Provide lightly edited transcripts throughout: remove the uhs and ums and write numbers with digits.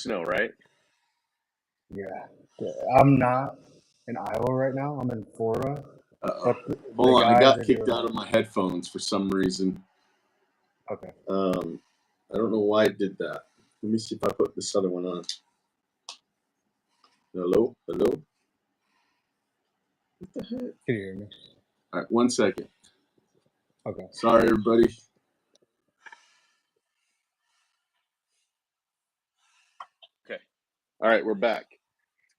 snow, right? Yeah. I'm not in Iowa right now. I'm in Florida. Uh-oh. But Hold on, I got kicked doing out of my headphones for some reason. Okay. I don't know why I did that. Let me see if I put this other one on. Hello? Hello? What the heck? Can you hear me? All right, 1 second. Okay. Sorry, everybody. Okay. All right, we're back.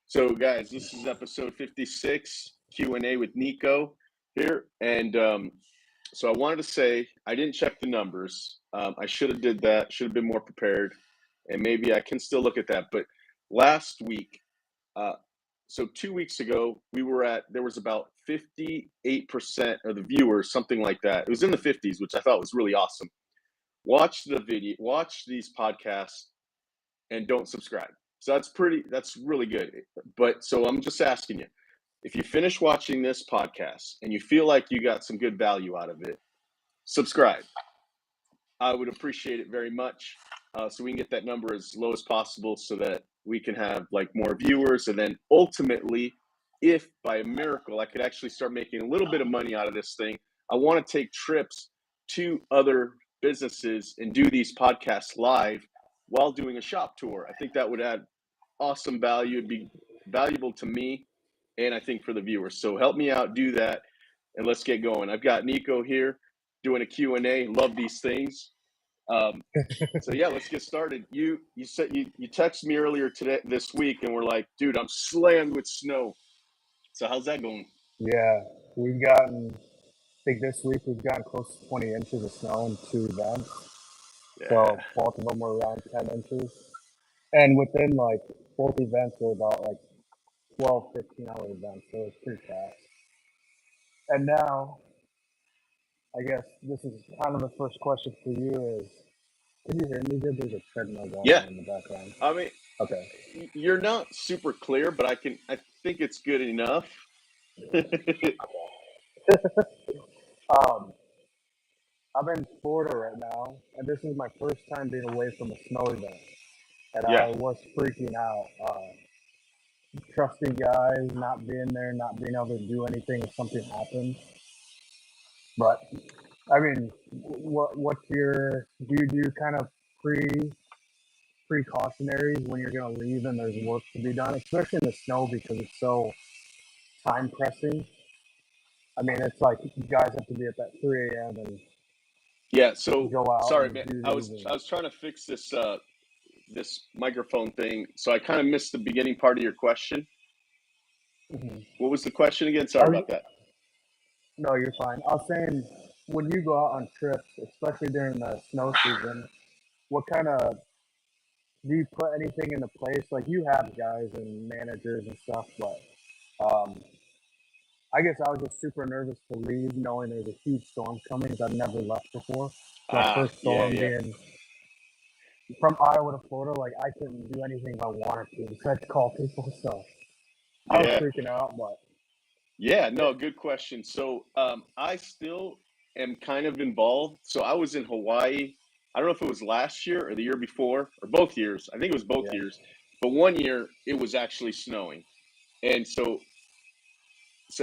So, guys, this is episode 56, Q&A with Niko here. And so I wanted to say I didn't check the numbers. I should have did that, should have been more prepared. And maybe I can still look at that. But last week, so 2 weeks ago, there was about 58% of the viewers, something like that. It was in the 50s, which I thought was really awesome. Watch the video, watch these podcasts, and don't subscribe. So that's really good. But so I'm just asking you, if you finish watching this podcast and you feel like you got some good value out of it, subscribe. I would appreciate it very much. So we can get that number as low as possible so that we can have like more viewers. And then ultimately, if by a miracle I could actually start making a little bit of money out of this thing, I want to take trips to other businesses and do these podcasts live while doing a shop tour. I think that would add awesome value. It'd be valuable to me and I think for the viewers. So help me out, do that, and let's get going. I've got Niko here doing a Q&A. Love these things. So yeah, let's get started. You said you texted me earlier this week and we're like, dude, I'm slammed with snow. So how's that going? Yeah, we've gotten, I think this week we've gotten close to 20 inches of snow in 2 events. Yeah. So both of them were around 10 inches. And within like both events were about like 12, 15-hour events. So it's pretty fast. And now, I guess this is kind of the first question for you is, can you hear me good? There's a treadmill going on in the background. I mean, okay. You're not super clear, but I think it's good enough. I'm in Florida right now, and this is my first time being away from a snow event. And Yeah. I was freaking out. Trusting guys, not being there, not being able to do anything if something happens. But I mean, what's your do you kind of precautionaries when you're going to leave and there's work to be done, especially in the snow because it's so time pressing. I mean, it's like you guys have to be up at 3 a.m. and yeah. So go out. Sorry, man. I was trying to fix this this microphone thing, so I kind of missed the beginning part of your question. Mm-hmm. What was the question again? Sorry about that. No, you're fine. I was saying, when you go out on trips, especially during the snow season, what kind of do you put anything into place? Like you have guys and managers and stuff, but I guess I was just super nervous to leave, knowing there's a huge storm coming because I've never left before. My first storm being from Iowa to Florida, like I couldn't do anything if I wanted to besides call people. So I was freaking out, but yeah, no, good question. So I still am kind of involved. So I was in Hawaii. I don't know if it was last year or the year before or both years. I think it was both years. But one year it was actually snowing. And so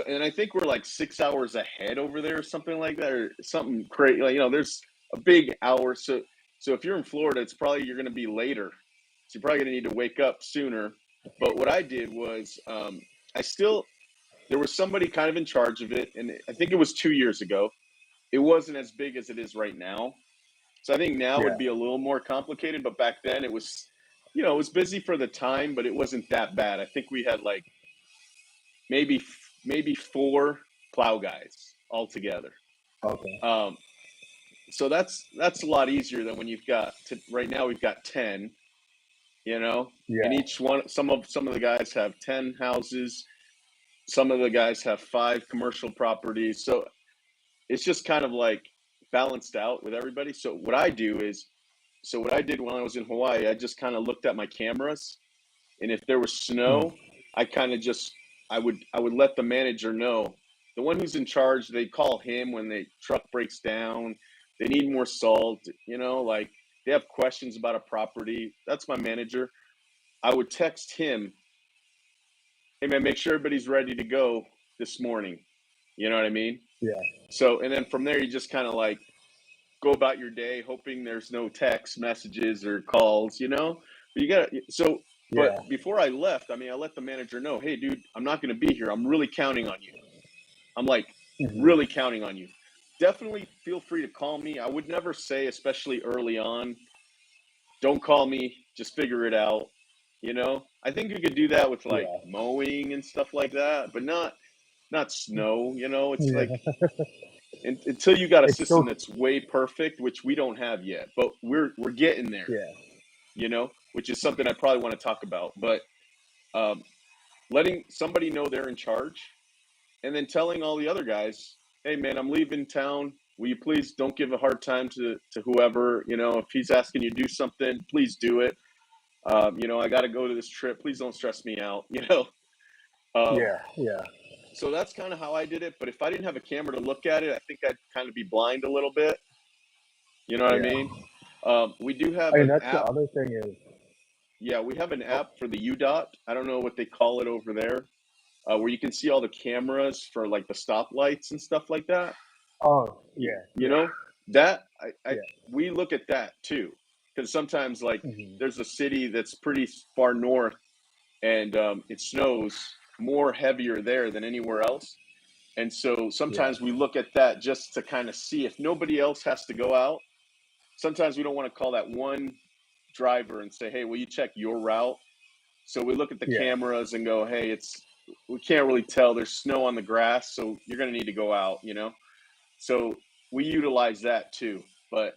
and I think we're like 6 hours ahead over there or something like that, or something crazy. Like, there's a big hour. So if you're in Florida, it's probably you're going to be later. So you're probably going to need to wake up sooner. But what I did was there was somebody kind of in charge of it, and I think it was 2 years ago. It wasn't as big as it is right now. So I think now it would be a little more complicated, but back then it was, it was busy for the time, but it wasn't that bad. I think we had like maybe 4 plow guys all together. Okay. So that's a lot easier than when you've got right now we've got 10, and each one, some of the guys have 10 houses. Some of the guys have 5 commercial properties. So it's just kind of like balanced out with everybody. So what I did when I was in Hawaii, I just kind of looked at my cameras, and if there was snow, I kind of I would let the manager know. The one who's in charge, they call him when the truck breaks down. They need more salt, like they have questions about a property. That's my manager. I would text him, hey man, make sure everybody's ready to go this morning. You know what I mean? Yeah. So, and then from there, you just kind of like go about your day, hoping there's no text messages or calls, you know? But you got to, so, but Yeah. before I left, I mean, I let the manager know, hey, dude, I'm not going to be here. I'm really counting on you. I'm like, Hmm. really counting on you. Definitely feel free to call me. I would never say, especially early on, don't call me, just figure it out. You know, I think you could do that with like Yeah. mowing and stuff like that, but not snow. You know, it's like Yeah. until you got a It's system so. that's way perfect, which we don't have yet, but we're getting there. Yeah. You know, which is something I probably want to talk about. But um, letting somebody know they're in charge, and then telling all the other guys, hey man, I'm leaving town. Will you please don't give a hard time to whoever, you know, if he's asking you to do something, please do it. You know, I got to go to this trip. Please don't stress me out, you know? Um, Yeah. Yeah. so that's kind of how I did it. But if I didn't have a camera to look at it, I think I'd kind of be blind a little bit. You know what I Yeah. mean? We do I have mean, an that's the app. other thing is. Yeah, we have an Oh. app for the UDOT. I don't know what they call it over there, where you can see all the cameras for like the stoplights and stuff like that. Oh. You, Yeah. you Yeah. know that I Yeah. we look at that too, because sometimes like Hmm. there's a city that's pretty far north, and it snows more heavier there than anywhere else. And so Yeah. sometimes we look at that just to kind of see if nobody else has to go out. Sometimes we don't want to call that one driver and say, hey, will you check your route? So we look at the Yeah. cameras and go, hey, we can't really tell. There's snow on the grass, so you're going to need to go out, you know? So we utilize that too. But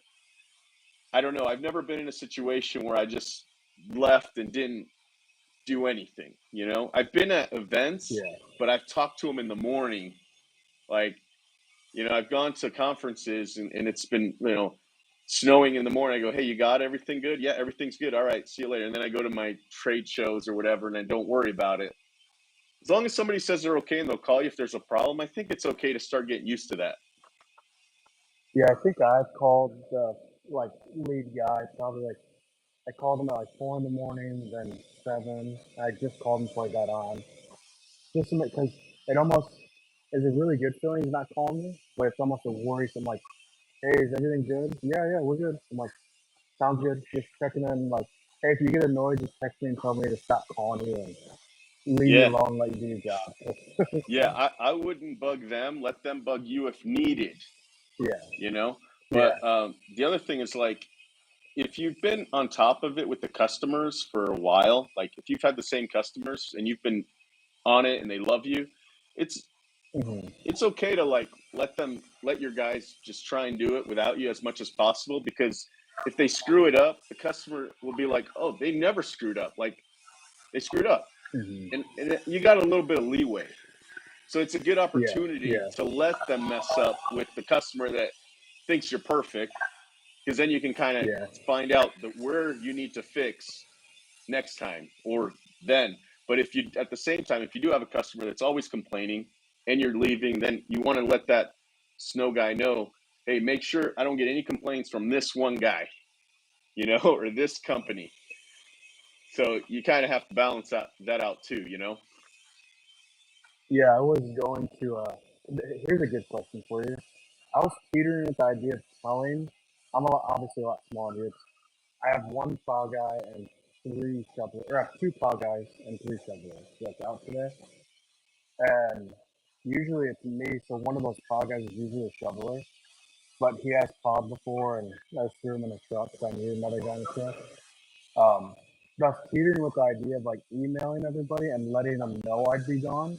I don't know. I've never been in a situation where I just left and didn't do anything, you know? I've been at events, Yeah. but I've talked to them in the morning. Like, you know, I've gone to conferences and it's been, you know, snowing in the morning. I go, hey, you got everything good? Yeah, everything's good. All right, see you later. And then I go to my trade shows or whatever and I don't worry about it. As long as somebody says they're okay and they'll call you if there's a problem, I think it's okay to start getting used to that. Yeah. I think I've called the like lead guy probably like I called him at like 4 in the morning, then 7. I just called him before I got on, just to make because it almost is a really good feeling he's not calling me, but it's almost a worrisome like, hey, is everything good? Yeah, yeah, we're good. I'm like, sounds good. Just checking in. Like, hey, if you get annoyed, just text me and tell me to stop calling you and leave me Yeah. alone and let you do your job. Yeah. I wouldn't bug them. Let them bug you if needed, Yeah, you know? yeah, But the other thing is like, if you've been on top of it with the customers for a while, like if you've had the same customers and you've been on it and they love you, it's hmm, it's okay to like let your guys just try and do it without you as much as possible, because if they screw it up, the customer will be like, oh, they never screwed up, like they screwed up, hmm, and you got a little bit of leeway, so it's a good yeah, opportunity yeah, to let them mess up with the customer that thinks you're perfect, because then you can kind of yeah, find out where you need to fix next time or then. But if you, at the same time, if you do have a customer that's always complaining and you're leaving, then you want to let that snow guy know, hey, make sure I don't get any complaints from this one guy, you know, or this company. So you kind of have to balance that out too, you know? yeah. I was going to. Here's a good question for you. I was teetering with the idea of plowing. Obviously a lot smaller dude. I have one plow guy and 3 shovelers, or I have 2 plow guys and 3 shovelers that's out today. And usually it's me, so one of those plow guys is usually a shoveler, but he has plowed before, and I threw him in a truck, so I need another guy in the truck. Um, but I was teetering with the idea of like emailing everybody and letting them know I'd be gone,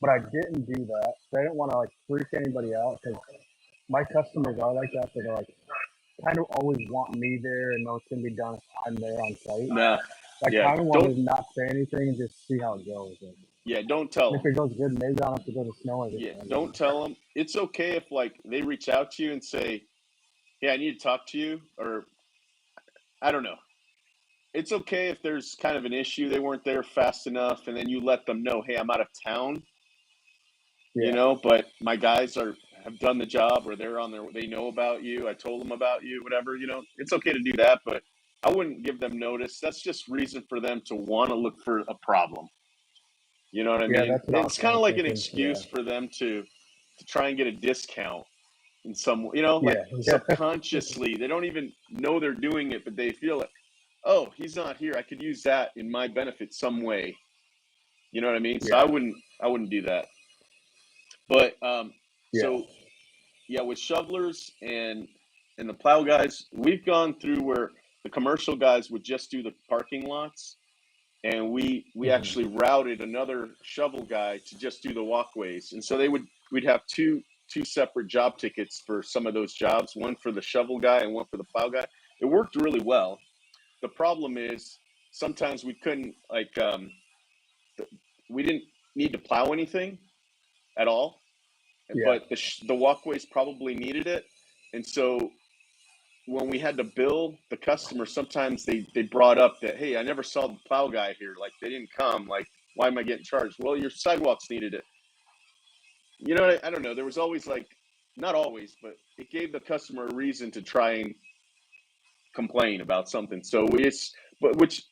but I didn't do that. So I didn't want to like freak anybody out because my customers are like that. So they're like kind of always want me there and know it's gonna be done if I'm there on site. Nah, I yeah, kind of wanted don't, to not say anything and just see how it goes. And yeah, don't tell if them. it goes good, maybe I don't have to go to snow every Yeah, time. don't tell them. It's okay if like they reach out to you and say, hey, I need to talk to you, or I don't know. It's okay if there's kind of an issue, they weren't there fast enough, and then you let them know, hey, I'm out of town, you Yeah, know, but my guys have done the job, or they know about you, I told them about you, whatever, you know. It's okay to do that, but I wouldn't give them notice. That's just reason for them to want to look for a problem. You know what I Yeah, mean? that's what I was It's kind kind of of like an thinking. Yeah. excuse for them to try and get a discount in some, like Yeah. Yeah. subconsciously. They don't even know they're doing it, but they feel it. Oh, he's not here. I could use that in my benefit some way. You know what I mean? So Yeah. I wouldn't do that. But Yeah. so yeah, with shovelers and the plow guys, we've gone through where the commercial guys would just do the parking lots, and we Hmm. actually routed another shovel guy to just do the walkways. And so we'd have two separate job tickets for some of those jobs, one for the shovel guy and one for the plow guy. It worked really well. The problem is sometimes we couldn't we didn't need to plow anything at all, Yeah. but the walkways probably needed it. And so when we had to bill the customer, sometimes they brought up that, hey, I never saw the plow guy here. Like they didn't come. Like, why am I getting charged? Well, your sidewalks needed it. I don't know. There was always like, not always, but it gave the customer a reason to try and complain about something. So but which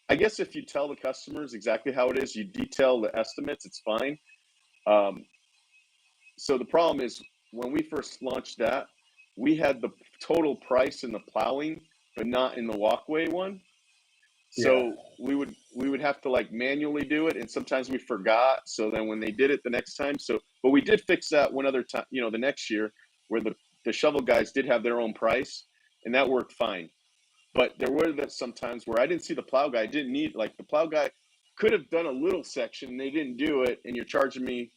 I guess if you tell the customers exactly how it is, you detail the estimates, it's fine. Um, so the problem is when we first launched that, we had the total price in the plowing, but not in the walkway one. Yeah. So we would have to like manually do it, and sometimes we forgot. So then when they did it the next time, but we did fix that one other time, the next year where the shovel guys did have their own price, and that worked fine. But there were some times where I didn't see the plow guy. Didn't need like the plow guy could have done a little section, and they didn't do it, and you're charging me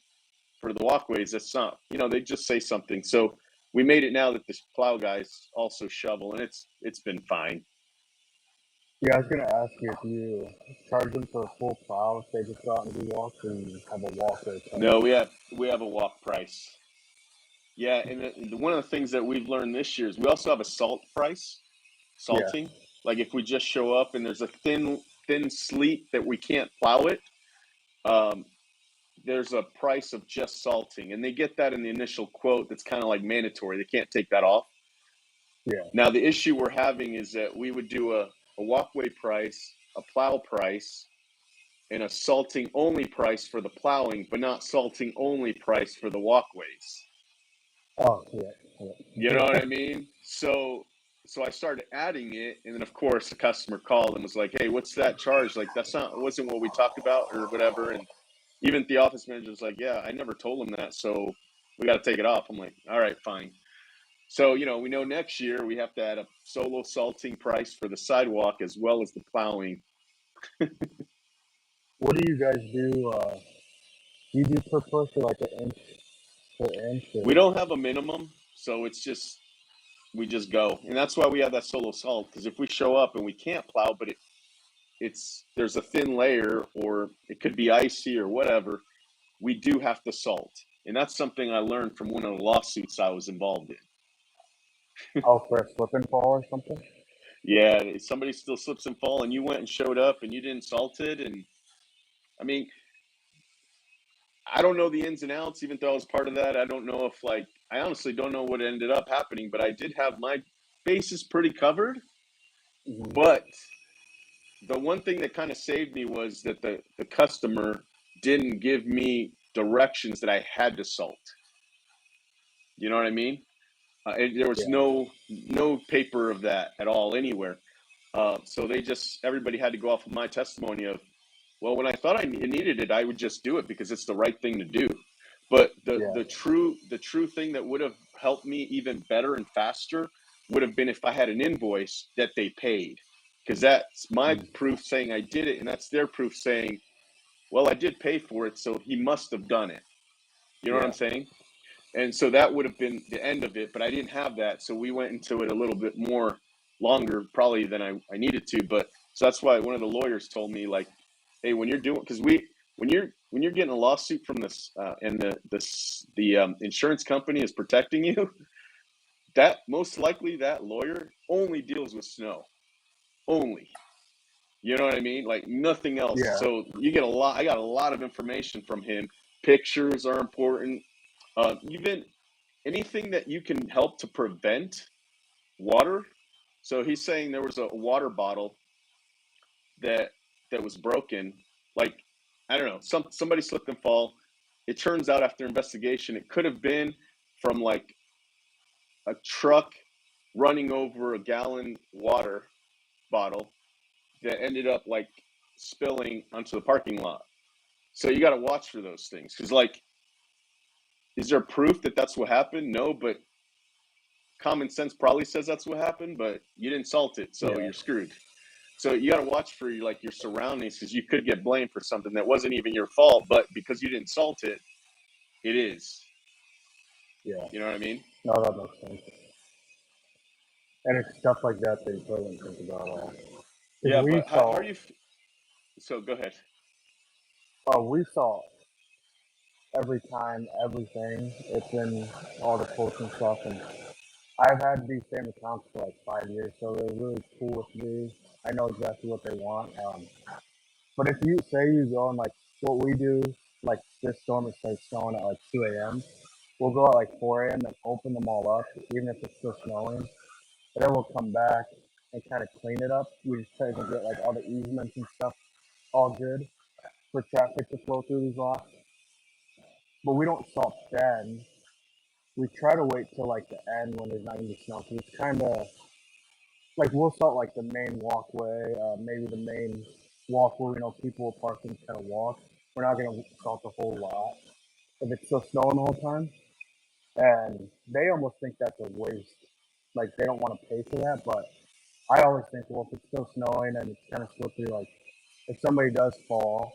for the walkways. That's not, they just say something. So we made it now that the plow guys also shovel, and it's been fine. Yeah, I was gonna ask you if you charge them for a full plow, if they just go out and do walks, and have a walker No, charge. we have a walk price. Yeah, and one of the things that we've learned this year is we also have a salt price, Yeah. salting. Like if we just show up and there's a thin sleet that we can't plow it, um, there's a price of just salting, and they get that in the initial quote. That's kind of like mandatory. They can't take that off. Yeah. Now the issue we're having is that we would do a walkway price, a plow price, and a salting only price for the plowing, but not salting only price for the walkways. Oh, yeah. You know Yeah. what I mean? So I started adding it, and then of course the customer called and was like, "Hey, what's that charge? Like that's not wasn't what we talked about or whatever." And even the office manager was like, "Yeah, I never told him that, so we got to take it off." I'm like, "All right, fine." So we know next year we have to add a solo salting price for the sidewalk as well as the plowing. What do you guys do? Do you do per push or like an inch per inch? We Or... don't have a minimum, so it's just we just go, and that's why we have that solo salt. Because if we show up and we can't plow, but there's a thin layer, or it could be icy or whatever, we do have to salt, and that's something I learned from one of the lawsuits I was involved in. Oh, for a slip and fall or something? Yeah, if somebody still slips and fall, and you went and showed up and you didn't salt it, and I mean, I don't know the ins and outs, even though I was part of that. I don't know if I honestly don't know what ended up happening, but I did have my bases pretty covered. Hmm. But the one thing that kind of saved me was that the customer didn't give me directions that I had to salt. You know what I mean? There was Yeah. no paper of that at all anywhere. So everybody had to go off of my testimony of, well, when I thought I needed it, I would just do it because it's the right thing to do. But the Yeah. the true thing that would have helped me even better and faster would have been if I had an invoice that they paid, because that's my Mm. proof saying I did it, and that's their proof saying, well, I did pay for it, so he must have done it. You know what I'm Yeah. saying? And so that would have been the end of it, but I didn't have that. So we went into it a little bit more longer, probably than I needed to. But so that's why one of the lawyers told me, like, hey, when you're doing, because when you're getting a lawsuit from this, and the insurance company is protecting you, that most likely that lawyer only deals with snow, only. You know what I mean? Like nothing else. Yeah. So you get a lot. I got a lot of information from him. Pictures are important. Even anything that you can help to prevent water So he's saying there was a water bottle that was broken. Like, I don't know, somebody slipped and fall. It turns out after investigation, it could have been from like a truck running over a gallon water bottle that ended up like spilling onto the parking lot. So you got to watch for those things, because like, is there proof that that's what happened? No, but common sense probably says that's what happened. But you didn't salt it, so Yeah. you're screwed. So you got to watch for like your surroundings, because you could get blamed for something that wasn't even your fault, but because you didn't salt it, it is. Yeah. You know what I mean? No, that makes sense. And it's stuff like that that you probably wouldn't think about. Because Yeah, but how are you? So go ahead. we saw every time, everything. It's in all the posts and stuff. And I've had these same accounts for like 5 years, so they're really cool with me. I know exactly what they want. But if you say you go and like what we do, like this storm, it starts snowing at like 2 a.m. We'll go at like 4 a.m. and open them all up, even if it's still snowing. And then we'll come back and kind of clean it up. We just try to get like all the easements and stuff all good for traffic to flow through these lots. But we don't salt then. We try to wait till like the end when there's not any snow. So it's kind of like we'll salt like the main walkway, maybe the main walk where we know people will park and kind of walk. We're not gonna salt the whole lot if it's still snowing the whole time. And they almost think that's a waste. Like they don't want to pay for that, but I always think, well, if it's still snowing and it's kind of slippery, like if somebody does fall,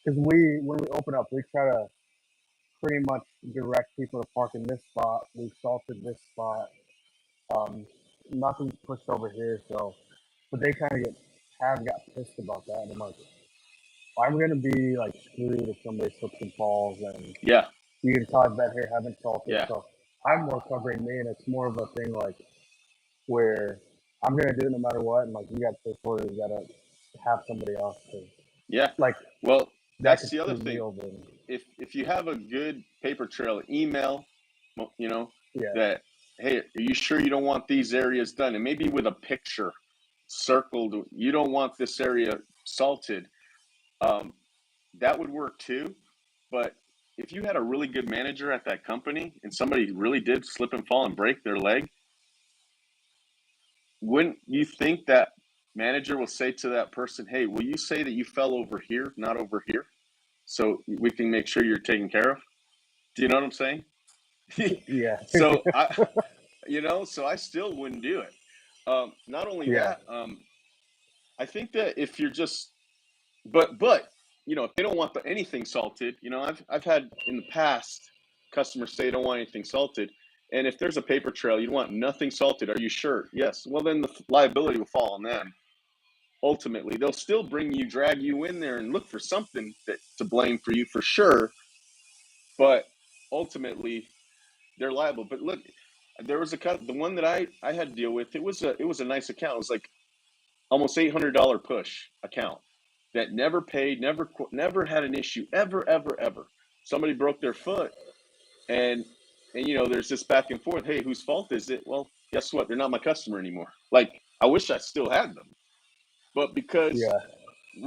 because when we open up, we try to pretty much direct people to park in this spot. We've salted this spot. Um, Nothing's pushed over here, so but they kind of have got pissed about that. And I'm like, I'm gonna be like screwed if somebody slips and falls, and Yeah, you can tell I've been here, haven't salted, yeah, so I'm more covering me, and it's more of a thing like where I'm gonna do it no matter what, and like you got to pay for it, you gotta have somebody else to yeah. like Well, that that's could the other screw me thing. over. If you have a good paper trail, email, you know, Yeah, that, hey, are you sure you don't want these areas done? And maybe with a picture circled, you don't want this area salted. Um, that would work too. But if you had a really good manager at that company and somebody really did slip and fall and break their leg, wouldn't you think that manager will say to that person, hey, will you say that you fell over here, not over here, so we can make sure you're taken care of? Do you know what I'm saying? yeah, So so I still wouldn't do it. Not only yeah, that, I think that if you're just, but if they don't want anything salted, I've had in the past customers say they don't want anything salted, and if there's a paper trail, you want nothing salted. Are you sure? Yes. Well, then the liability will fall on them. Ultimately, they'll still drag you in there and look for something to blame for you for sure, but ultimately they're liable. But look, there was the one that I had to deal with. It was a nice account. It was like almost $800 push account that never paid, never had an issue ever, ever, ever. Somebody broke their foot, and there's this back and forth. Hey, whose fault is it? Well, guess what? They're not my customer anymore. Like, I wish I still had them, but because yeah.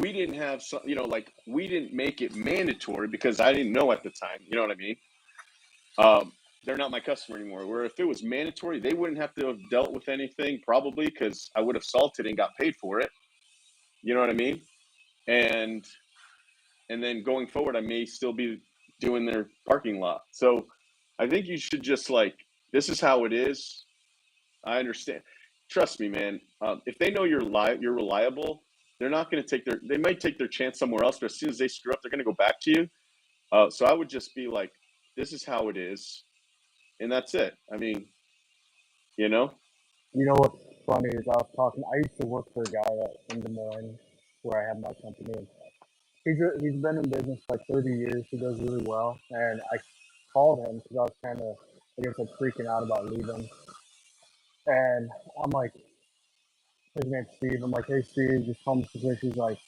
we didn't have some, like, we didn't make it mandatory because I didn't know at the time. You know what I mean? They're not my customer anymore. Where if it was mandatory, they wouldn't have to have dealt with anything probably, because I would have salted and got paid for it. You know what I mean? And then going forward, I may still be doing their parking lot. So I think you should just, like, this is how it is. I understand. Trust me, man. If they know you're reliable, they're not going to they might take their chance somewhere else, but as soon as they screw up, they're going to go back to you. So I would just be like, this is how it is, and that's it. I mean, you know, You know what's funny is I used to work for a guy in Des Moines where I have my company. And he's been in business for like 30 years. He does really well, and I called him because I was kind of, I guess, like freaking out about leaving. And I'm like, his name's Steve. I'm like, hey Steve, just tell me the situation. He's like,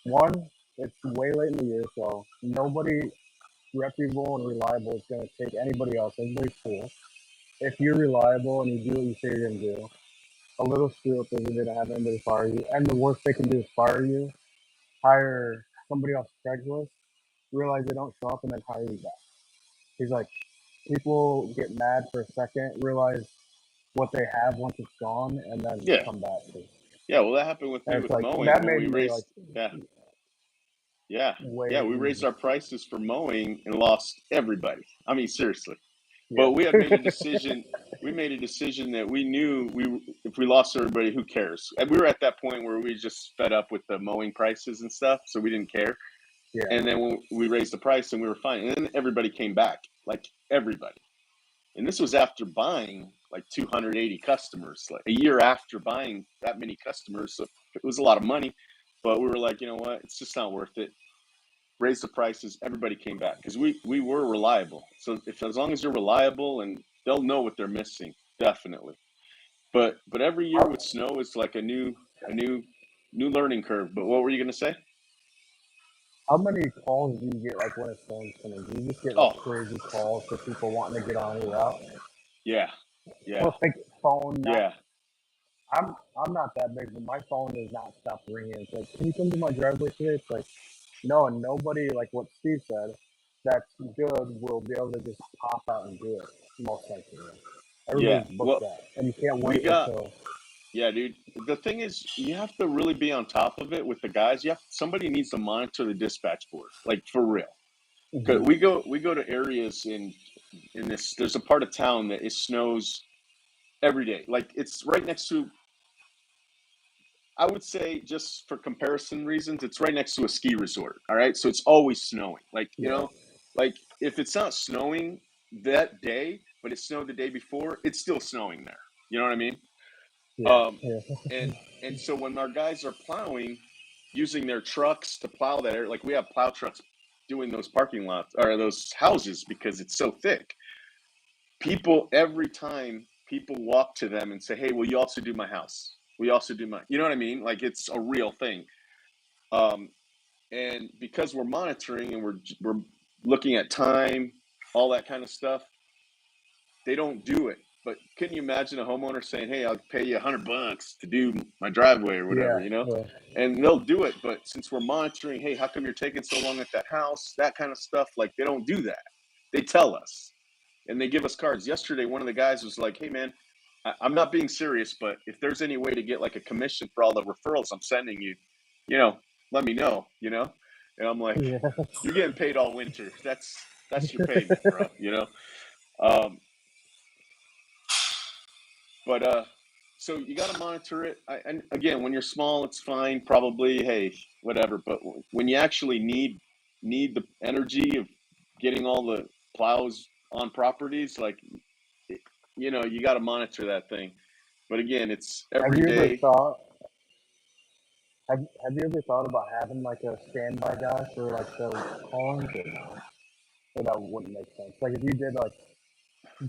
one, it's way late in the year, so nobody reputable and reliable is going to take anybody else. Everybody's cool. If you're reliable and you do what you say you're going to do, a little screw up if they don't have anybody fire you. And the worst they can do is fire you, hire somebody off Craigslist, realize they don't show up, and then hire you back. He's like, people get mad for a second, realize what they have once it's gone, and then Yeah. come back. Yeah. Well, that happened with me And it's with like mowing that when made we me like raised. Yeah. Yeah. Yeah. We raised way our prices for mowing and lost everybody. I mean, seriously. yeah But we had made a decision. We made a decision that we knew if we lost everybody, who cares? And we were at that point where we just fed up with the mowing prices and stuff, so we didn't care. yeah And then when we raised the price and we were fine, and then everybody came back, like everybody. And this was after buying like 280 customers, like a year after buying that many customers. So it was a lot of money, but we were like, you know what? It's just not worth it. Raise the prices. Everybody came back because we were reliable. So if as long as you're reliable, and they'll know what they're missing, definitely. But every year how, with snow is like a new learning curve. But what were you gonna say? how many calls do you get like when it's storms coming? Do you just get like Oh crazy calls for people wanting to get on your route? yeah, yeah, Like phone not yeah, I'm not that big, but my phone does not stop ringing. It's like, can you come to my driveway today? It's like, no, and nobody, like what Steve said, that's good will be able to just pop out and do it, most likely. yeah. Everybody's booked Well, that, and you can't we wait got until. yeah, dude. The thing is, you have to really be on top of it with the guys. Somebody needs to monitor the dispatch board, like for real. 'Cause Hmm. we go to areas in this. There's a part of town that it snows every day. Like it's right next to. I would say, just for comparison reasons, it's right next to a ski resort. All right, so it's always snowing. Like Yeah, like if it's not snowing that day, but it snowed the day before, it's still snowing there. You know what I mean? yeah, Um, yeah, and and so when our guys are plowing, using their trucks to plow that area, like we have plow trucks doing those parking lots or those houses because it's so thick. People every time people walk to them and say, "Hey, will you also do my house? We also do my," you know what I mean? Like it's a real thing. Um, and because we're monitoring and we're looking at time, all that kind of stuff, they don't do it. But can you imagine a homeowner saying, "Hey, I'll pay you $100 to do my driveway or whatever," yeah, you know? yeah, And they'll do it. But since we're monitoring, hey, how come you're taking so long at that house? That kind of stuff. Like they don't do that. They tell us and they give us cards. Yesterday, one of the guys was like, "Hey, man, I'm not being serious, but if there's any way to get like a commission for all the referrals I'm sending you, you know, let me know, you know?" And I'm like, yeah. "You're getting paid all winter. That's your payment, bro, you know?" Um, but so you got to monitor it. And again, when you're small, it's fine, probably, hey, whatever. But when you actually need the energy of getting all the plows on properties, like you got to monitor that thing. But again, it's Have every you ever day. thought? Have you ever thought about having like a standby guy for like the call-ins? Or no? Or that wouldn't make sense. Like if you did like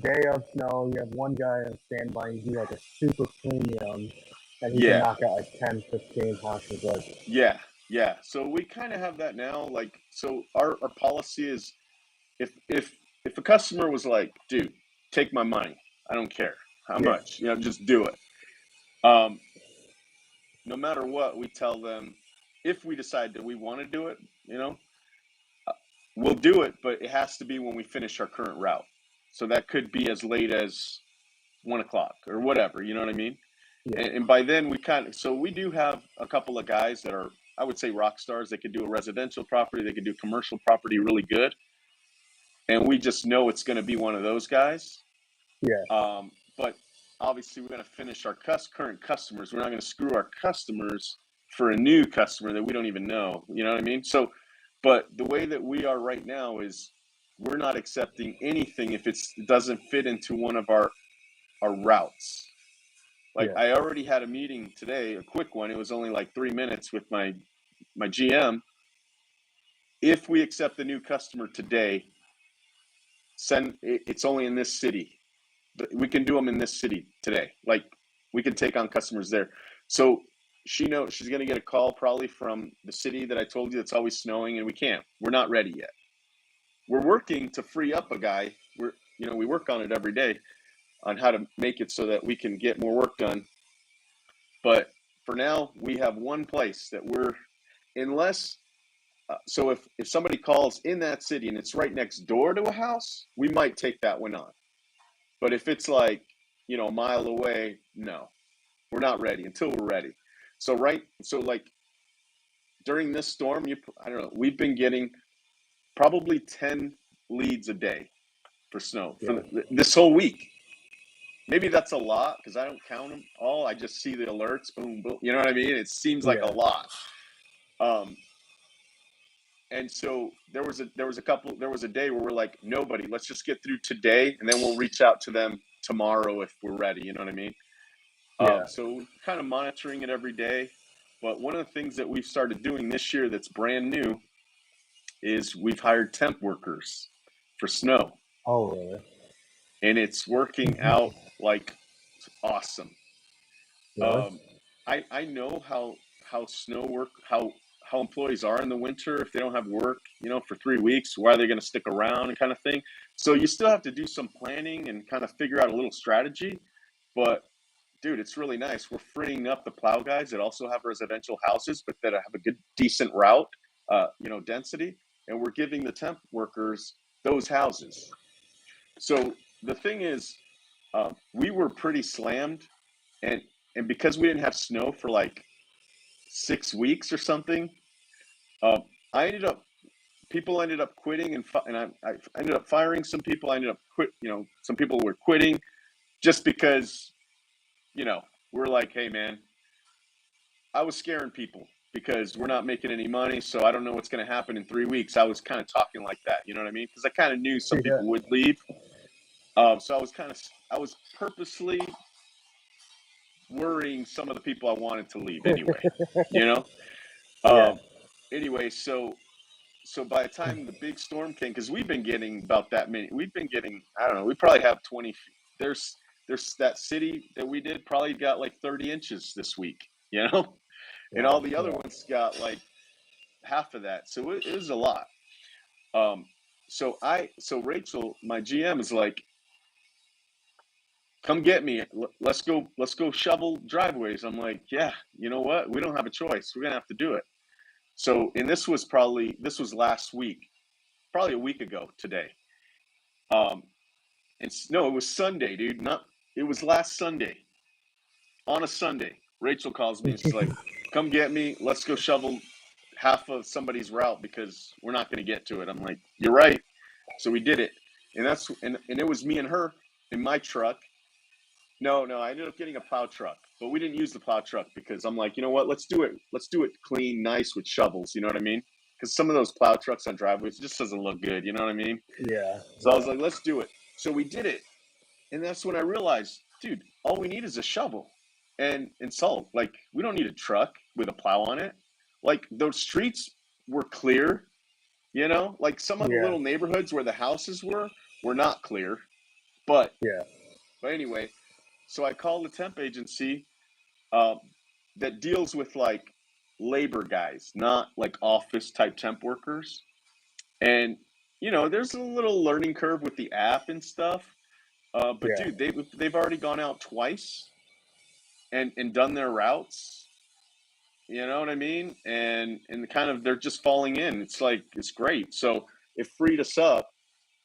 day of snow, you have one guy on standby, you do like a super premium, and he can Yeah, knock out like 10, 15 houses. Like, yeah, yeah. So we kind of have that now. Like, so our policy is if a customer was like, "Dude, take my money. I don't care how yeah, much. Just do it." Um, no matter what, we tell them if we decide that we want to do it, you know, uh, we'll do it, but it has to be when we finish our current route. So that could be as late as 1 o'clock or whatever. You know what I mean? yeah, And by then so we do have a couple of guys that are, I would say, rock stars. They could do a residential property, they could do commercial property really good, and we just know it's going to be one of those guys. yeah, But obviously, we're going to finish our current customers. We're not going to screw our customers for a new customer that we don't even know. You know what I mean? So, but the way that we are right now is we're not accepting anything if it doesn't fit into one of our routes. Like yeah, I already had a meeting today, a quick one. It was only like 3 minutes with my GM. If we accept the new customer today, it's only in this city. We can do them in this city today. Like we can take on customers there. So she knows she's going to get a call probably from the city that I told you that's always snowing, and we can't. We're not ready yet. We're working to free up a guy. We work on it every day on how to make it so that we can get more work done But for now, we have one place that we're, unless, so if somebody calls in that city and it's right next door to a house, we might take that one on. But if it's like, a mile away, no, we're not ready until we're ready. So like during this storm, I don't know, we've been getting probably 10 leads a day for snow for this whole week. Maybe that's a lot because I don't count them all. I just see the alerts, boom, boom. You know what I mean? It seems like a lot. And so there was a day where we're like, nobody, let's just get through today, and then we'll reach out to them tomorrow if we're ready. You know what I mean? So kind of monitoring it every day. But one of the things that we've started doing this year that's brand new is we've hired temp workers for snow. Oh, really? And it's working out like awesome. Really? I know how snow work, how employees are in the winter if they don't have work, for 3 weeks. Why are they going to stick around and kind of thing? So you still have to do some planning and kind of figure out a little strategy. But dude, it's really nice. We're freeing up the plow guys that also have residential houses, but that have a good, decent route, density, and we're giving the temp workers those houses. So the thing is, we were pretty slammed, and because we didn't have snow for like 6 weeks or something, I ended up people ended up quitting, and I ended up firing some people. I ended up some people were quitting just because we're like, hey man, I was scaring people because we're not making any money, so I don't know what's going to happen in 3 weeks. I was kind of talking like that, you know what I mean? Because I kind of knew some people would leave. So I was purposely worrying some of the people I wanted to leave anyway, you know? Anyway, so by the time the big storm came, because we've been getting about that many, I don't know, we probably have 20. There's that city that we did probably got like 30 inches this week, and all the other ones got like half of that. So it was a lot. So Rachel, my GM, is like, come get me. Let's go shovel driveways. I'm like, yeah, you know what? We don't have a choice. We're going to have to do it. So, and this was last week, probably a week ago today. No, it was Sunday, dude. It was last Sunday. On a Sunday, Rachel calls me and she's like, come get me. Let's go shovel half of somebody's route because we're not going to get to it. I'm like, you're right. So we did it. And it was me and her in my truck. No, I ended up getting a plow truck, but we didn't use the plow truck because I'm like, you know what? Let's do it clean, nice with shovels. You know what I mean? Because some of those plow trucks on driveways just doesn't look good. You know what I mean? Yeah. So I was like, let's do it. So we did it. And that's when I realized, dude, all we need is a shovel and salt. Like, we don't need a truck with a plow on it. Like, those streets were clear, like some of the little neighborhoods where the houses were not clear. But anyway, so I called the temp agency that deals with like labor guys, not like office type temp workers. And there's a little learning curve with the app and stuff. But dude, they've already gone out twice and done their routes. You know what I mean? And kind of they're just falling in. It's like, it's great. So it freed us up.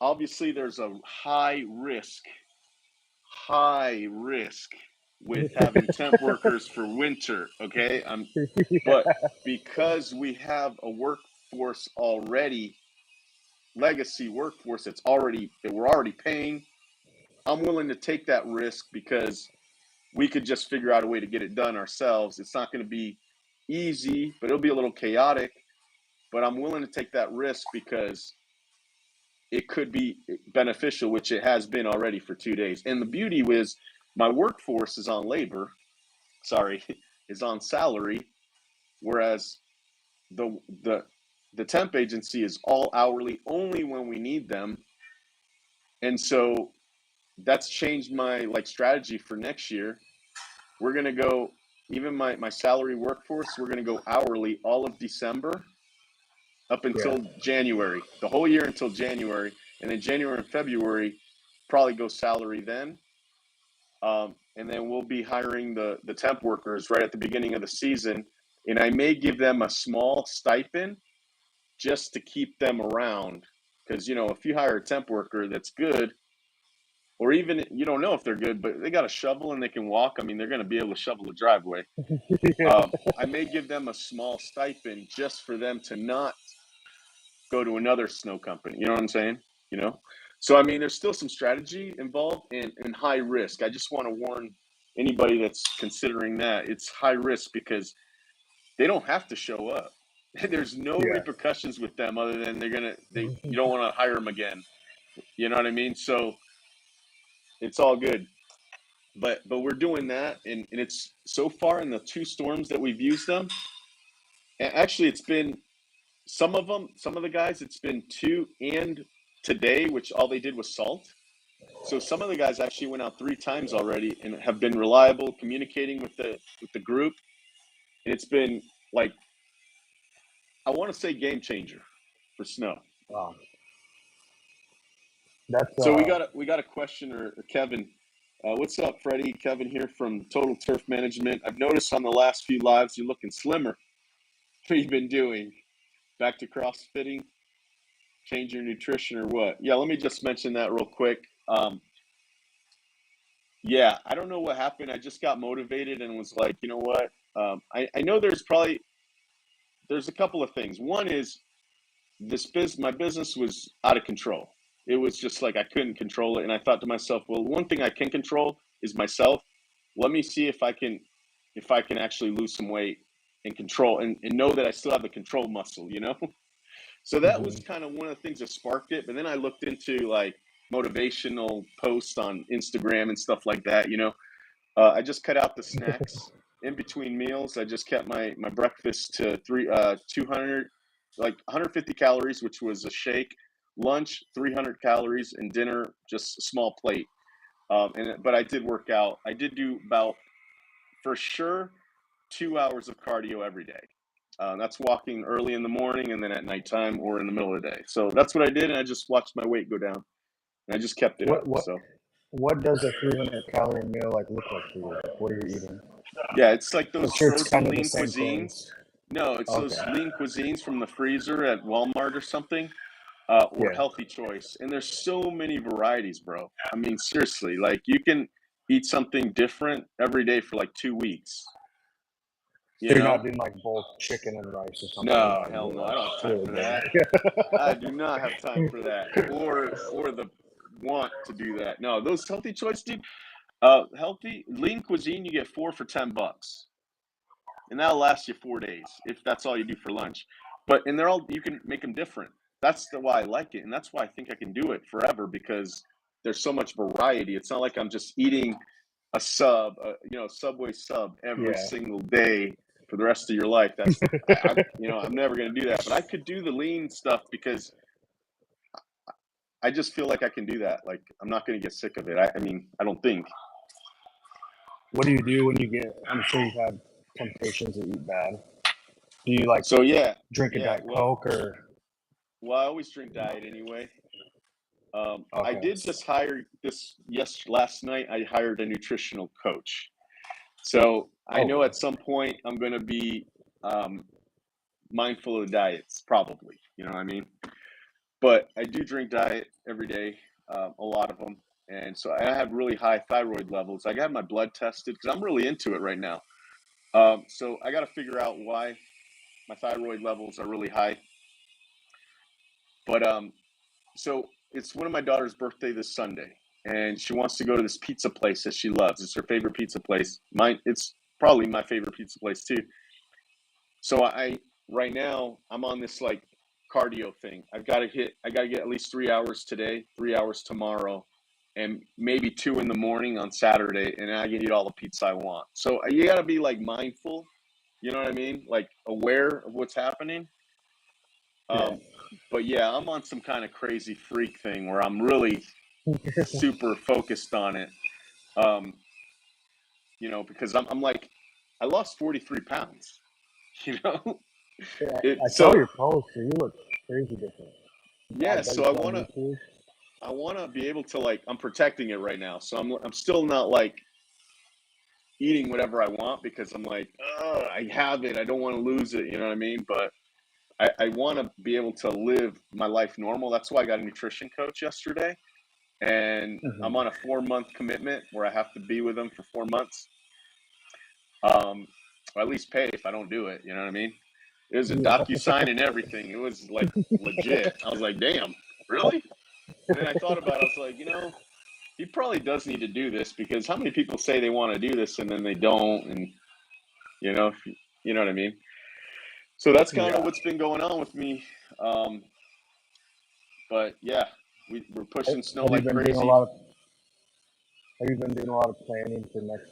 Obviously, there's a high risk with having temp workers for winter. Okay, but because we have a workforce already, legacy workforce that we're already paying, I'm willing to take that risk because we could just figure out a way to get it done ourselves. It's not going to be easy, but it'll be a little chaotic. But I'm willing to take that risk because it could be beneficial, which it has been already for 2 days. And the beauty is my workforce is on is on salary, whereas the temp agency is all hourly only when we need them. And so that's changed my strategy for next year. We're going to go, even my salary workforce, we're going to go hourly all of December up until January, the whole year until January. And then January and February, probably go salary then. and then we'll be hiring the temp workers right at the beginning of the season. And I may give them a small stipend just to keep them around. Because, if you hire a temp worker that's good, or even you don't know if they're good, but they got a shovel and they can walk, I mean, they're going to be able to shovel the driveway. I may give them a small stipend just for them to not go to another snow company. You know what I'm saying? So I mean, there's still some strategy involved and high risk. I just want to warn anybody that's considering that it's high risk because they don't have to show up. There's no repercussions with them other than you don't want to hire them again. You know what I mean? So it's all good. But we're doing that, and it's so far in the 2 storms that we've used them. Actually, it's been some of the guys. It's been 2 and today, which all they did was salt. So some of the guys actually went out 3 times already and have been reliable, communicating with the group, and it's been like, I want to say, game changer for snow. Wow. That's So we got a question, or Kevin. What's up, Freddie? Kevin here from Total Turf Management. I've noticed on the last few lives you're looking slimmer. What have you been doing? Back to CrossFitting? Change your nutrition or what? Yeah, let me just mention that real quick. Yeah, I don't know what happened. I just got motivated and was like, you know what? I know there's a couple of things. One is my business was out of control. It was just like I couldn't control it, and I thought to myself, well, one thing I can control is myself. Let me see if I can actually lose some weight and control and know that I still have the control muscle. So that was kind of one of the things that sparked it. But then I looked into like motivational posts on Instagram and stuff like that. I just cut out the snacks in between meals. I just kept my breakfast to 200, like 150 calories, which was a shake. Lunch 300 calories, and dinner just a small plate. But I did work out. I did do about, for sure, 2 hours of cardio every day. That's walking early in the morning and then at nighttime or in the middle of the day. So that's what I did, and I just watched my weight go down, and I just kept it up. So what does a 300-calorie meal look like for you? What are you eating? yeah, it's like those sure it's frozen kind of lean the same cuisines. things. No, it's those lean cuisines from the freezer at Walmart or something, or Healthy Choice. And there's so many varieties, bro. I mean, seriously, like you can eat something different every day for like 2 weeks. You're not doing like both chicken and rice or something. No, hell no. I don't have time for that. I do not have time for that, or the want to do that. No, those Healthy Choice, dude. Healthy lean cuisine, you get 4 for $10, and that'll last you 4 days if that's all you do for lunch. And you can make them different. That's why I like it, and that's why I think I can do it forever, because there's so much variety. It's not like I'm just eating a Subway sub every single day for the rest of your life. I'm never going to do that. But I could do the lean stuff because I just feel like I can do that. Like, I'm not going to get sick of it. I mean, I don't think. What do you do when you get? I'm sure you've had temptations to eat bad. Do you drink a Diet Coke or? Well, I always drink Diet anyway. I did just hire last night. I hired a nutritional coach. So I know at some point I'm going to be mindful of diets, probably. You know what I mean? But I do drink Diet every day, a lot of them. And so I have really high thyroid levels. I got my blood tested because I'm really into it right now. So I got to figure out why my thyroid levels are really high. But so it's one of my daughter's birthday this Sunday, and she wants to go to this pizza place that she loves. It's her favorite pizza place. It's probably my favorite pizza place too. So right now I'm on this like cardio thing. I got to get at least 3 hours today, 3 hours tomorrow, and maybe 2 in the morning on Saturday, and I can eat all the pizza I want. So you got to be like mindful, you know what I mean? Like aware of what's happening. But yeah, I'm on some kind of crazy freak thing where I'm really super focused on it. Because I'm like, I lost 43 pounds, Yeah, I saw your post, so you look crazy different. Yeah, so I want to be able to, like, I'm protecting it right now. So I'm still not like eating whatever I want because I'm like, oh, I have it. I don't want to lose it. You know what I mean? But I want to be able to live my life normal. That's why I got a nutrition coach yesterday. And I'm on a 4-month commitment where I have to be with them for 4 months. Or at least pay if I don't do it. You know what I mean? It was a DocuSign and everything. It was like legit. I was like, damn, really? And then I thought about it. I was like, he probably does need to do this because how many people say they want to do this and then they don't? And, you know, you know what I mean? So that's kind of what's been going on with me. But yeah, we're pushing snow like crazy. Have you been doing a lot of planning for next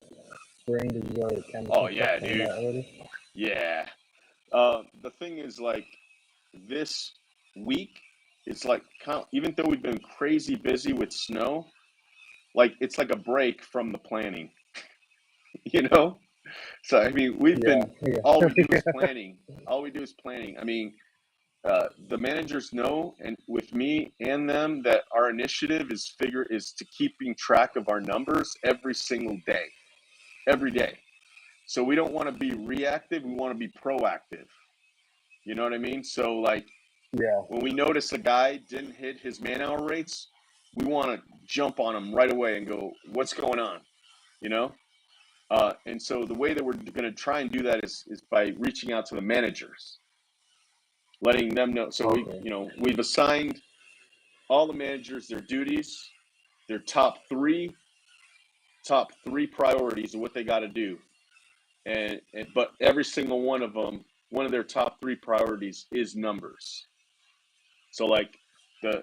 spring? Did you go to chemical? Oh yeah, dude. Yeah. The thing is, like, this week, it's like, even though we've been crazy busy with snow, like, it's like a break from the planning, you know? So, I mean, all we do is planning. All we do is planning. I mean, the managers know, and with me and them, that our initiative is to keeping track of our numbers every single day, every day. So we don't want to be reactive. We want to be proactive. You know what I mean? So like, when we notice a guy didn't hit his man-hour rates, we want to jump on him right away and go, what's going on? You know? And so the way that we're going to try and do that is by reaching out to the managers, letting them know. So we've assigned all the managers their duties, their top three priorities of what they got to do. But every single one of them, one of their top 3 priorities is numbers. So like the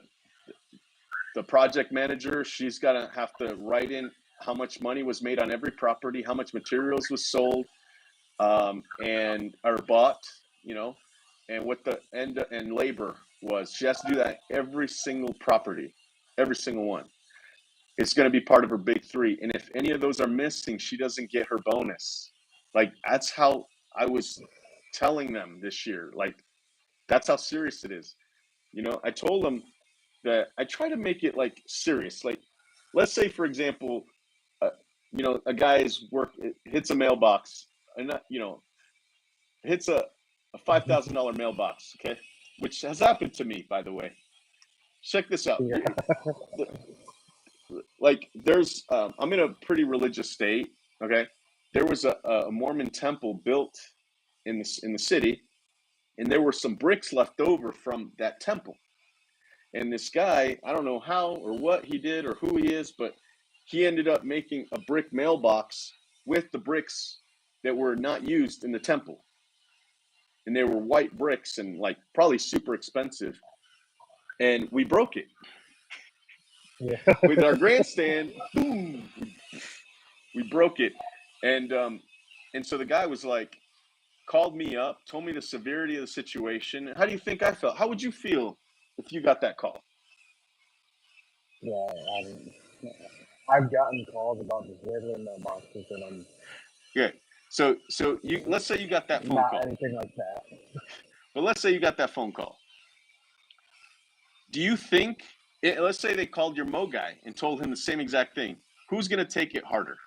project manager, she's got to have to write in how much money was made on every property, how much materials was sold, and or bought, and what the end and labor was. She has to do that every single property, every single one. It's going to be part of her big 3. And if any of those are missing, she doesn't get her bonus. Like, that's how I was telling them this year. Like, that's how serious it is. I told them that I try to make it like serious. Like, let's say, for example, a guy's hits a mailbox and, hits a $5,000 mailbox. Okay. Which has happened to me, by the way. Check this out. Like, there's I'm in a pretty religious state. Okay. There was a Mormon temple built in the city, and there were some bricks left over from that temple. And this guy, I don't know how or what he did or who he is, but he ended up making a brick mailbox with the bricks that were not used in the temple. And they were white bricks and like probably super expensive. And we broke it. With our grandstand, boom, we broke it. And so the guy was like, called me up, told me the severity of the situation. How do you think I felt? How would you feel if you got that call? Yeah, I've gotten calls about disabling mailboxes, and So let's say you got that phone call. Not anything like that. But let's say you got that phone call. Do you think, let's say they called your Mo guy and told him the same exact thing. Who's going to take it harder?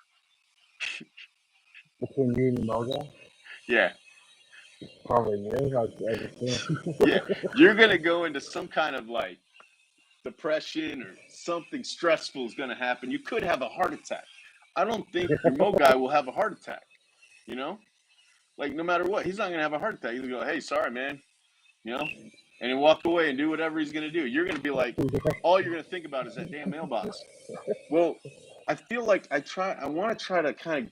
Between you and the Mo guy? Yeah. Probably me. Yeah. You're going to go into some kind of like depression or something stressful is going to happen. You could have a heart attack. I don't think your Mo guy will have a heart attack. Like, no matter what, he's not going to have a heart attack. He'll go, hey, sorry, man, and he walk away and do whatever he's going to do. You're going to be like, all you're going to think about is that damn mailbox. Well, I feel like I want to try to kind of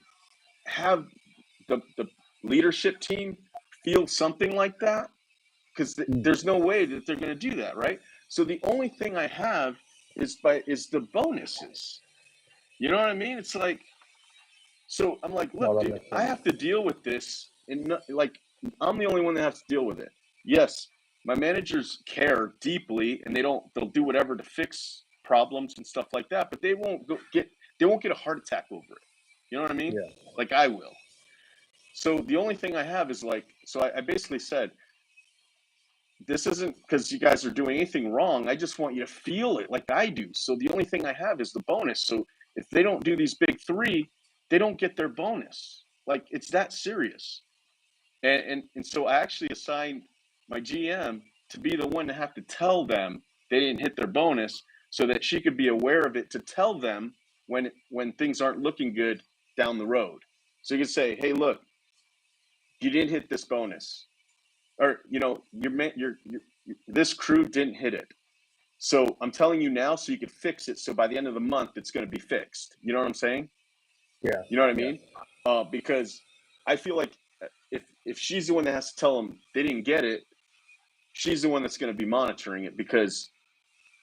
have the leadership team feel something like that, because there's no way that they're going to do that, right? So the only thing I have is the bonuses. You know what I mean? It's like, so I'm like, look, dude, I have to deal with this, and like, I'm the only one that has to deal with it. Yes, my managers care deeply, and they'll do whatever to fix problems and stuff like that, but they won't get a heart attack over it. You know what I mean? Yeah. Like I will. So the only thing I have is like, so I basically said, this isn't because you guys are doing anything wrong. I just want you to feel it like I do. So the only thing I have is the bonus. So if they don't do these big 3, they don't get their bonus. Like, it's that serious. And so I actually assigned my GM to be the one to have to tell them they didn't hit their bonus, so that she could be aware of it to tell them when things aren't looking good down the road. So you can say, hey, look, you didn't hit this bonus, or this crew didn't hit it. So I'm telling you now so you can fix it, so by the end of the month it's going to be fixed. You know what I'm saying? Yeah. You know what I Yeah. mean? Because I feel like if she's the one that has to tell them they didn't get it, she's the one that's going to be monitoring it, because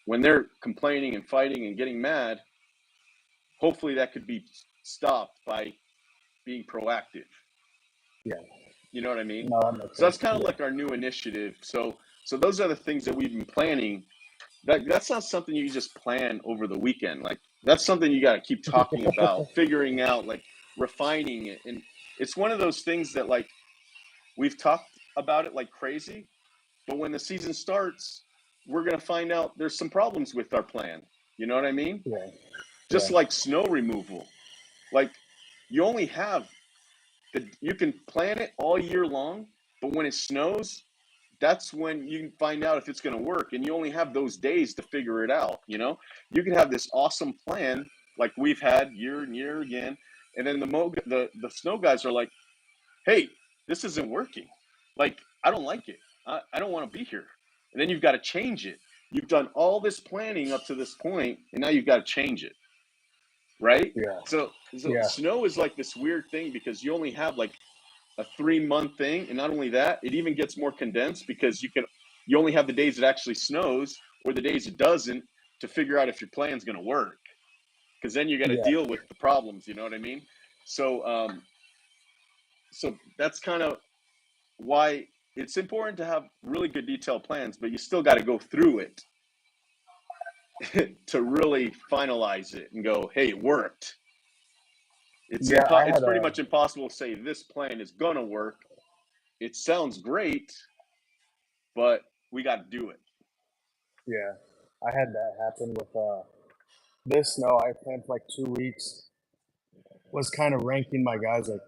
when they're complaining and fighting and getting mad, hopefully that could be stopped by being proactive. Yeah. You know what I mean? No, that makes So that's sense. kind of Yeah. like our new initiative. So those are the things that we've been planning. That's not something you just plan over the weekend. Like, that's something you got to keep talking about, figuring out, like refining it. And it's one of those things that, like, we've talked about it like crazy, but when the season starts, we're going to find out there's some problems with our plan. You know what I mean? Yeah. Just Yeah. like snow removal. Like, you only have you can plan it all year long, but when it snows, that's when you find out if it's going to work, and you only have those days to figure it out. You can have this awesome plan like we've had year and year again, and then the snow guys are like, hey, this isn't working. Like, I don't like it. I don't want to be here. And then you've got to change it. You've done all this planning up to this point, and now you've got to change it, right? Yeah. So Yeah. snow is like this weird thing, because you only have like a 3-month thing, and not only that, it even gets more condensed, because you only have the days it actually snows or the days it doesn't to figure out if your plan's going to work, because then you got to Yeah. deal with the problems. You know what I mean? So that's kind of why it's important to have really good detailed plans, but you still got to go through it to really finalize it and go, hey, it worked. Yeah. I It's had pretty a much impossible to say this plan is gonna work. It sounds great, but we got to do it. yeah. I had that happen with this snow. I planned for like 2 weeks. Was kind of ranking my guys like,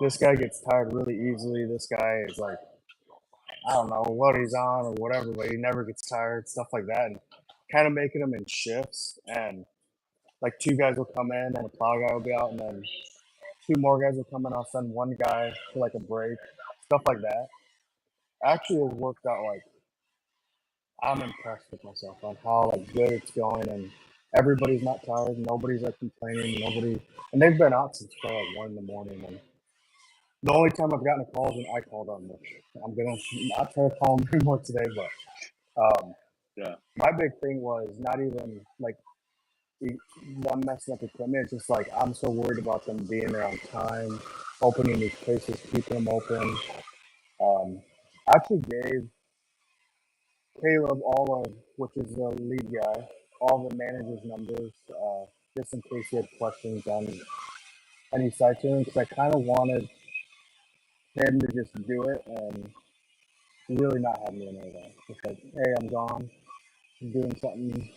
this guy gets tired really easily. This guy is like, I don't know what he's on or whatever, but he never gets tired, stuff like that, and kind of making them in shifts. And like two guys will come in, and a plow guy will be out, and then two more guys will come in. I'll send one guy for like a break, stuff like that. Actually, has worked out. Like, I'm impressed with myself on how like good it's going, and everybody's not tired. Nobody's like complaining. And they've been out since probably like 1 in the morning. And the only time I've gotten a call is when I called on, which I'm gonna not try to call them anymore today. But Yeah. my big thing was not even like them messing up equipment. It's just like I'm so worried about them being there on time, opening these places, keeping them open. I actually gave Caleb all of, which is the lead guy, all the manager's numbers, just in case he had questions on any site tuning, because I kind of wanted him to just do it and really not have me in there. Just like, hey, I'm gone, I'm doing something,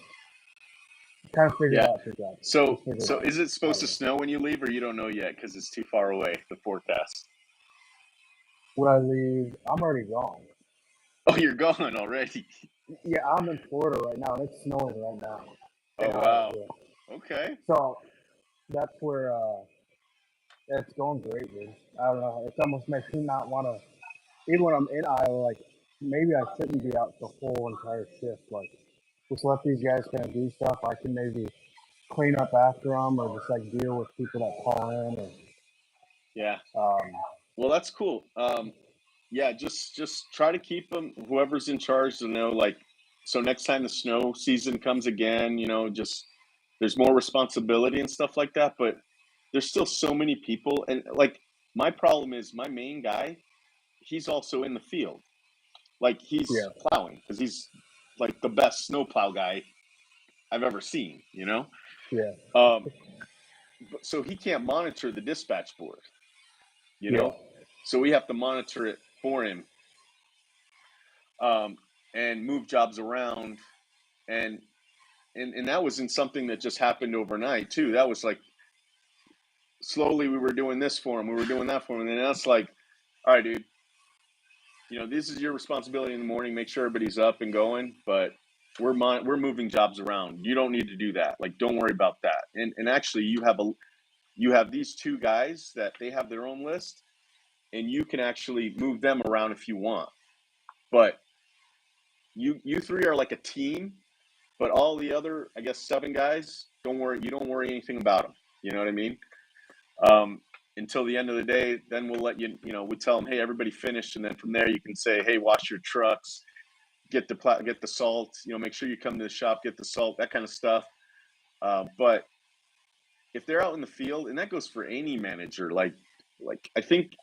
kind of figure it Yeah. out, figure it out, So just figure it so out. is it I supposed don't to know. snow when you leave, or you don't know yet because it's too far away, the forecast? When I leave, I'm already gone. Oh, you're gone already. Yeah, I'm in Florida right now, and it's snowing right now in Oh, Iowa. wow. Yeah. Okay. So that's where it's going great, dude. I don't know. It almost makes me not want to. Even when I'm in Iowa, like maybe I shouldn't be out the whole entire shift. Like just let these guys kind of do stuff. I can maybe clean up after them, or just like deal with people that call in. Yeah. Or Well, that's cool. Yeah, just try to keep them, whoever's in charge, to know, like, so next time the snow season comes again, just there's more responsibility and stuff like that, but there's still so many people. And like, my problem is my main guy, he's also in the field. Like, he's yeah, plowing because he's like the best snowplow guy I've ever seen. yeah, Um, so he can't monitor the dispatch board, you yeah, know, so we have to monitor it for him, um, and move jobs around. And that wasn't something that just happened overnight too. That was like slowly we were doing this for him, we were doing that for him, and then that's like, all right, dude, this is your responsibility in the morning. Make sure everybody's up and going, but we're moving jobs around. You don't need to do that. Like, don't worry about that. And actually, you have these two guys that they have their own list, and you can actually move them around if you want. But you three are like a team, but all the other, I guess, 7 guys, don't worry. You don't worry anything about them. You know what I mean? Until the end of the day, then we'll let we tell them, hey, everybody finished, and then from there you can say, hey, wash your trucks, get the salt, make sure you come to the shop, get the salt, that kind of stuff. But if they're out in the field, and that goes for any manager, like I think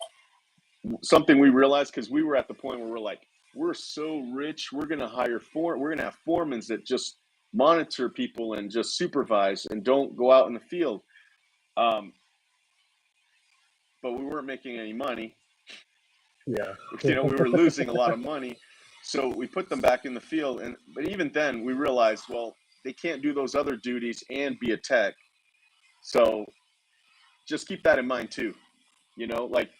something we realized, because we were at the point where we're like, we're so rich, we're gonna have foremen that just monitor people and just supervise and don't go out in the field. But we weren't making any money. Yeah. We were losing a lot of money. So we put them back in the field. But even then we realized, well, they can't do those other duties and be a tech. So just keep that in mind too. Like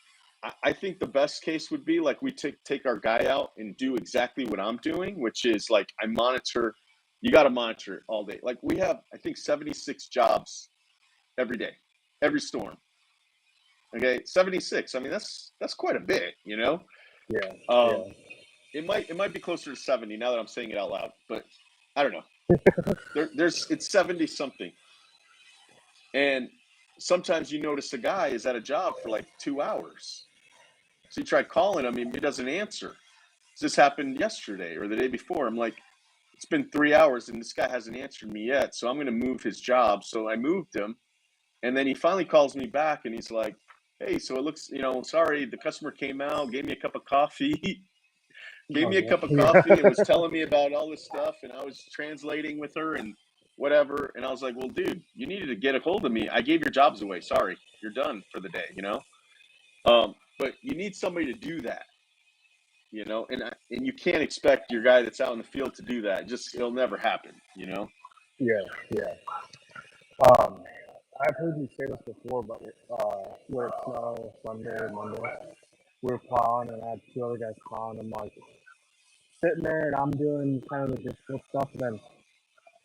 I think the best case would be like we take our guy out and do exactly what I'm doing, which is like I monitor. You got to monitor it all day. Like we have, I think, 76 jobs every day, every storm. Okay, 76. I mean, that's quite a bit, Yeah. It might be closer to 70 now that I'm saying it out loud, but I don't know. It's 70 something. And sometimes you notice a guy is at a job for like 2 hours. So you try calling him, and he doesn't answer. This happened yesterday or the day before. I'm like, it's been 3 hours and this guy hasn't answered me yet, so I'm going to move his job. So I moved him, and then he finally calls me back and he's like, hey, so it looks, sorry, the customer came out, gave me a cup of coffee. Gave me a cup of coffee and was telling me about all this stuff, and I was translating with her and whatever. And I was like, well, dude, you needed to get a hold of me. I gave your jobs away. Sorry, you're done for the day, But you need somebody to do that, and you can't expect your guy that's out in the field to do that. It'll never happen, Yeah. I've heard you say this before, but where it's Sunday or Monday, we were plowing, and I had 2 other guys plowing. I'm like sitting there, and I'm doing kind of the difficult stuff. And then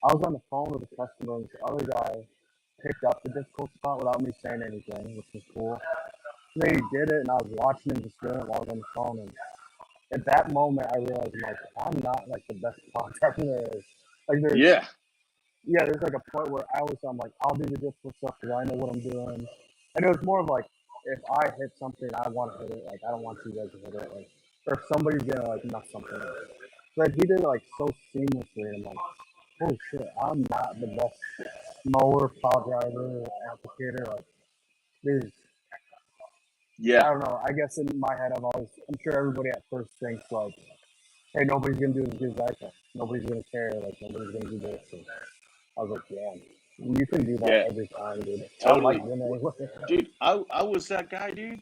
I was on the phone with the customer, and this other guy picked up the difficult spot without me saying anything, which was cool. And then he did it, and I was watching him just doing it while I was on the phone. And at that moment, I realized, like, I'm not like the best contractor there is. Like, there's like a point where I'm like, I'll do the difficult stuff because I know what I'm doing. And it was more of like, if I hit something, I want to hit it. Like, I don't want you guys to hit it. Like, or if somebody's gonna like mess something up. Like, he did it like so seamlessly, and I'm like, holy shit, I'm not the best mower, plow driver, applicator. Like, there's, I don't know. I guess in my head, I'm sure everybody at first thinks like, hey, nobody's gonna do it as good as I can. Nobody's gonna care. Like, nobody's gonna do this. And I was like, damn, you can do that every time, dude. Totally. I like anyway. Dude, I was that guy, dude.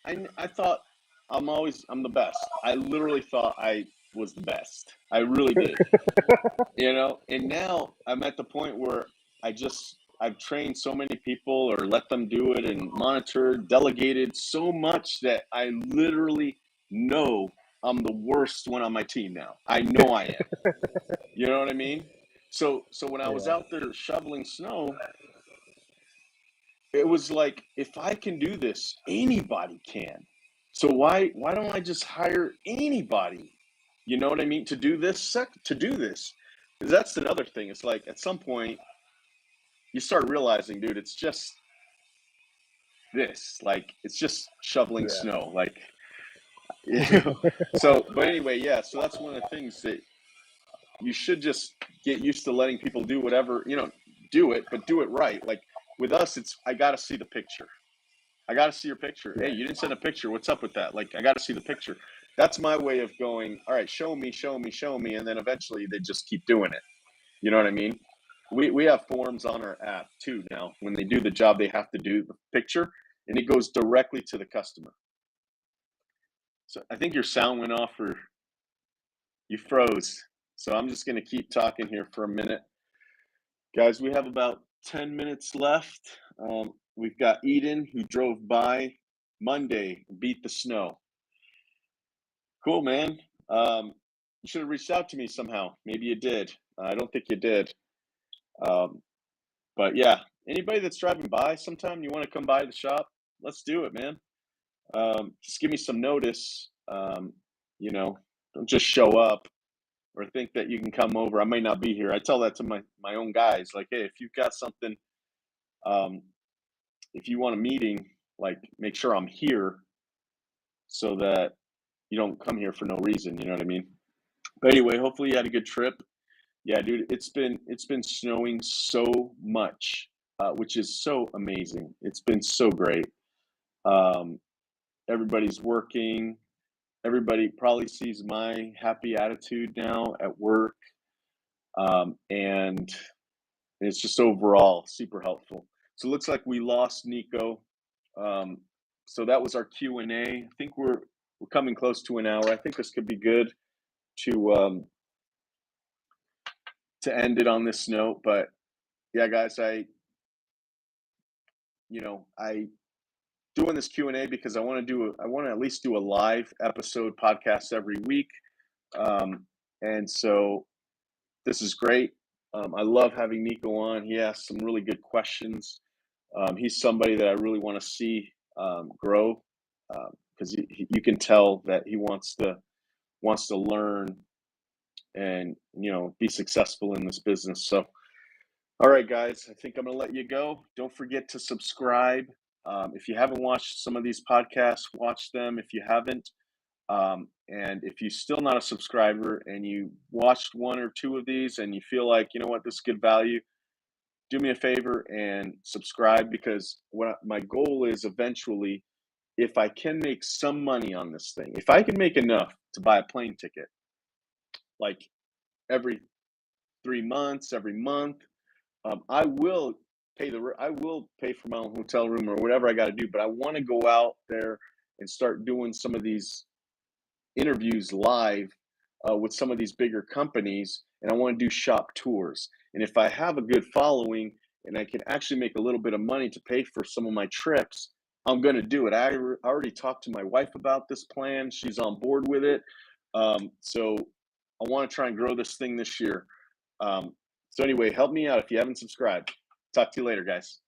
I thought I'm the best. I literally thought I was the best. I really did. And now I'm at the point where I've trained so many people or let them do it and monitored, delegated so much that I literally know I'm the worst one on my team now. I know I am. You know what I mean? So when I was out there shoveling snow, it was like, if I can do this, anybody can. So why don't I just hire anybody? You know what I mean? To do this. Because that's another thing. It's like at some point you start realizing, dude, it's just this. Like it's just shoveling snow. Like So, but anyway, yeah. So that's one of the things that you should just get used to letting people do whatever, do it, but do it right. Like with us, it's I got to see the picture. I got to see your picture. Hey, you didn't send a picture. What's up with that? Like, I got to see the picture. That's my way of going, all right, show me. And then eventually they just keep doing it. You know what I mean? We have forms on our app too now. When they do the job, they have to do the picture, and it goes directly to the customer. So I think your sound went off, or you froze. So I'm just going to keep talking here for a minute. Guys, we have about 10 minutes left. we've got Eden, who drove by Monday, beat the snow. Cool, man. You should have reached out to me somehow. Maybe you did. I don't think you did. But yeah, anybody that's driving by sometime, you want to come by the shop, let's do it, man. Just give me some notice. You know, don't just show up or think that you can come over. I might not be here. I tell that to my own guys, like, hey, if you've got something, if you want a meeting, like, make sure I'm here so that you don't come here for no reason. You know what I mean? But anyway, hopefully you had a good trip. Yeah, dude, it's been snowing so much, which is so amazing. It's been so great. Um, Everybody's working. Everybody probably sees my happy attitude now at work, and it's just overall super helpful. So it looks like we lost Niko. Um, so that was our Q&A. I think we're coming close to an hour. I think this could be good to end it on this note. But yeah, guys, I doing this Q&A because I want to at least do a live episode podcast every week. And so this is great. I love having Niko on. He asks some really good questions. He's somebody that I really want to see grow, because you can tell that he wants to learn and be successful in this business. So, all right, guys, I think I'm gonna let you go. Don't forget to subscribe. If you haven't watched some of these podcasts, watch them if you haven't. And if you're still not a subscriber and you watched one or two of these and you feel like, you know what, this is good value, do me a favor and subscribe, because what my goal is eventually, if I can make some money on this thing, if I can make enough to buy a plane ticket, like every 3 months, every month, I will I will pay for my own hotel room or whatever I got to do. But I want to go out there and start doing some of these interviews live with some of these bigger companies, and I want to do shop tours. And if I have a good following and I can actually make a little bit of money to pay for some of my trips, I'm going to do it. I already talked to my wife about this plan. She's on board with it. So I want to try and grow this thing this year. So anyway, help me out if you haven't subscribed. Talk to you later, guys.